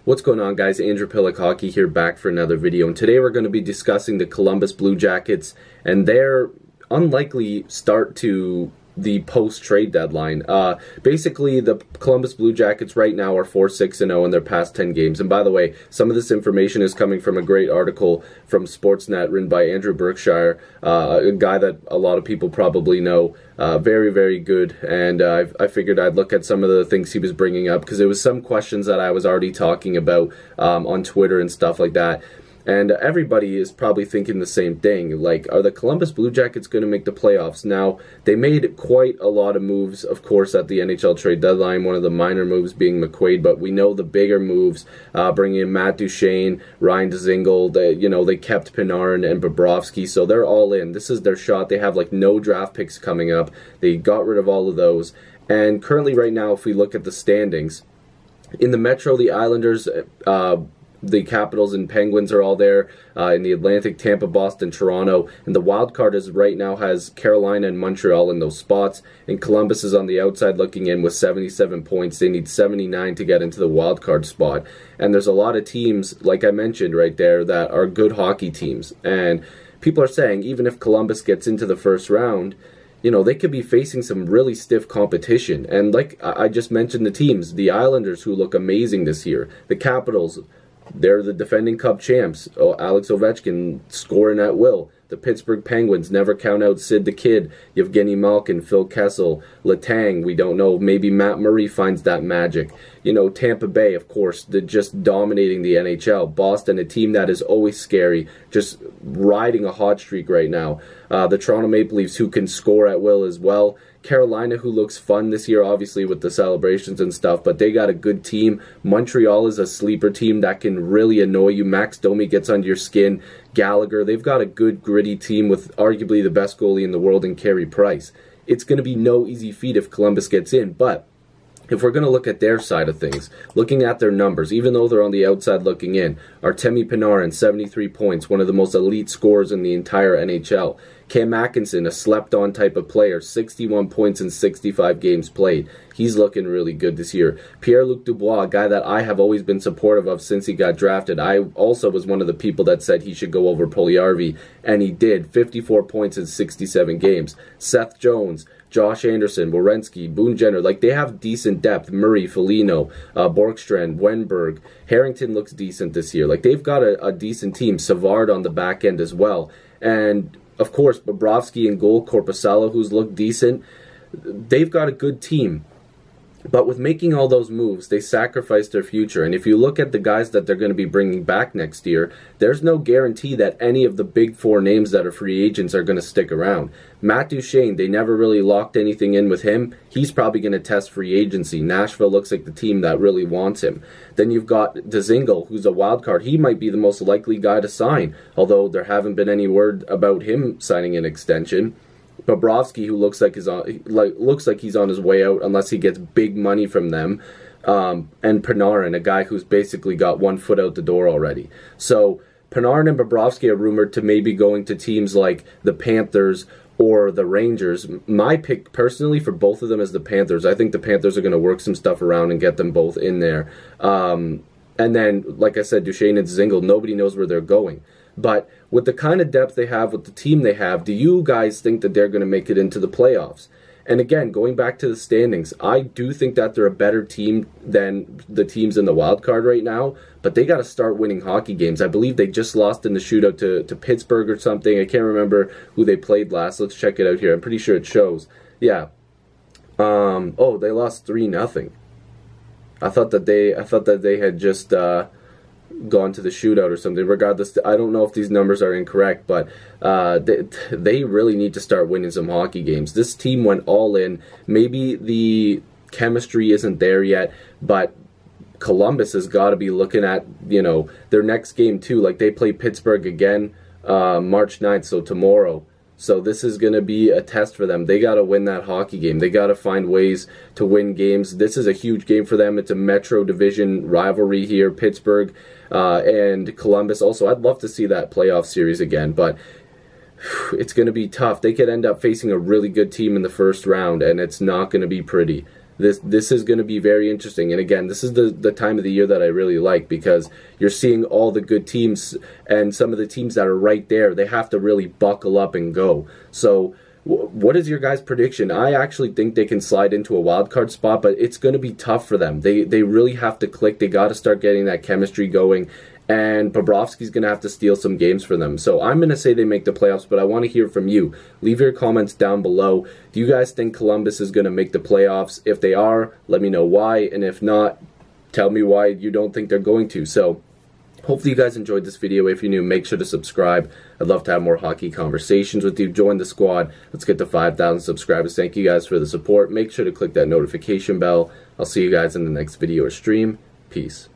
What's going on, guys? Andrew Piluk Hockey here, back for another video, and today we're going to be discussing the Columbus Blue Jackets and their unlikely start to the post-trade deadline. Basically, the Columbus Blue Jackets right now are 4-6-0 in their past 10 games. And by the way, some of this information is coming from a great article from Sportsnet written by Andrew Berkshire, a guy that a lot of people probably know. Very, very good. And I figured I'd look at some of the things he was bringing up, because there was some questions that I was already talking about on Twitter and stuff like that. And everybody is probably thinking the same thing. Like, are the Columbus Blue Jackets going to make the playoffs? Now, they made quite a lot of moves, of course, at the NHL trade deadline. One of the minor moves being McQuaid, but we know the bigger moves, bringing in Matt Duchene, Ryan Dzingel. They kept Panarin and Bobrovsky, so they're all in. This is their shot. They have like no draft picks coming up. They got rid of all of those. And currently, right now, if we look at the standings, in the Metro, the Islanders, the Capitals and Penguins are all there. In the Atlantic, Tampa, Boston, Toronto. And the wild card is right now has Carolina and Montreal in those spots. And Columbus is on the outside looking in with 77 points. They need 79 to get into the wild card spot. And there's a lot of teams, like I mentioned right there, that are good hockey teams. And people are saying even if Columbus gets into the first round, they could be facing some really stiff competition. And like I just mentioned, the teams, the Islanders, who look amazing this year, the Capitals, they're the defending Cup champs. Alex Ovechkin scoring at will. The Pittsburgh Penguins, never count out Sid the Kid, Yevgeny Malkin, Phil Kessel, Letang, we don't know. Maybe Matt Murray finds that magic. Tampa Bay, of course, just dominating the NHL. Boston, a team that is always scary, just riding a hot streak right now. The Toronto Maple Leafs, who can score at will as well. Carolina, who looks fun this year, obviously, with the celebrations and stuff, but they got a good team. Montreal is a sleeper team that can really annoy you. Max Domi gets under your skin. Gallagher, they've got a good, gritty team with arguably the best goalie in the world in Carey Price. It's going to be no easy feat if Columbus gets in, but if we're going to look at their side of things, looking at their numbers, even though they're on the outside looking in, Artemi Panarin, 73 points, one of the most elite scorers in the entire NHL. Cam Atkinson, a slept-on type of player, 61 points in 65 games played. He's looking really good this year. Pierre-Luc Dubois, a guy that I have always been supportive of since he got drafted. I also was one of the people that said he should go over Puljujärvi, and he did. 54 points in 67 games. Seth Jones, Josh Anderson, Werenski, Boone Jenner, like they have decent depth. Murray, Foligno, Borkstrand, Wenberg. Harrington looks decent this year. Like they've got a decent team. Savard on the back end as well. And of course, Bobrovsky and goal, Korpisalo, who's looked decent. They've got a good team. But with making all those moves, they sacrificed their future. And if you look at the guys that they're going to be bringing back next year, there's no guarantee that any of the big four names that are free agents are going to stick around. Matt Duchene, they never really locked anything in with him. He's probably going to test free agency. Nashville looks like the team that really wants him. Then you've got Dzingel, who's a wild card. He might be the most likely guy to sign, although there haven't been any word about him signing an extension. Bobrovsky, who looks like he's on his way out unless he gets big money from them, and Panarin, a guy who's basically got one foot out the door already. So Panarin and Bobrovsky are rumored to maybe going to teams like the Panthers or the Rangers. My pick personally for both of them is the Panthers. I think the Panthers are going to work some stuff around and get them both in there. And then, like I said, Duchene and Dzingel, nobody knows where they're going. But with the kind of depth they have, with the team they have, do you guys think that they're going to make it into the playoffs? And again, going back to the standings, I do think that they're a better team than the teams in the wild card right now, but they got to start winning hockey games. I believe they just lost in the shootout to Pittsburgh or something. I can't remember who they played last. Let's check it out here. I'm pretty sure it shows. Yeah. Oh, they lost 3-0. I thought that they had just gone to the shootout or something. Regardless, I don't know if these numbers are incorrect, but they really need to start winning some hockey games. This team went all in. Maybe the chemistry isn't there yet, but Columbus has got to be looking at, their next game too. Like they play Pittsburgh again March 9th, so tomorrow. So this is going to be a test for them. They got to win that hockey game. They got to find ways to win games. This is a huge game for them. It's a Metro Division rivalry here, Pittsburgh and Columbus. Also, I'd love to see that playoff series again, but it's going to be tough. They could end up facing a really good team in the first round, and it's not going to be pretty. This is going to be very interesting. And again, this is the time of the year that I really like, because you're seeing all the good teams, and some of the teams that are right there, they have to really buckle up and go. So what is your guys' prediction? I actually think they can slide into a wild card spot, but it's going to be tough for them. They really have to click. They got to start getting that chemistry going, and Bobrovsky's going to have to steal some games for them. So I'm going to say they make the playoffs, but I want to hear from you. Leave your comments down below. Do you guys think Columbus is going to make the playoffs? If they are, let me know why, and if not, tell me why you don't think they're going to. So hopefully you guys enjoyed this video. If you're new, make sure to subscribe. I'd love to have more hockey conversations with you. Join the squad. Let's get to 5,000 subscribers. Thank you guys for the support. Make sure to click that notification bell. I'll see you guys in the next video or stream. Peace.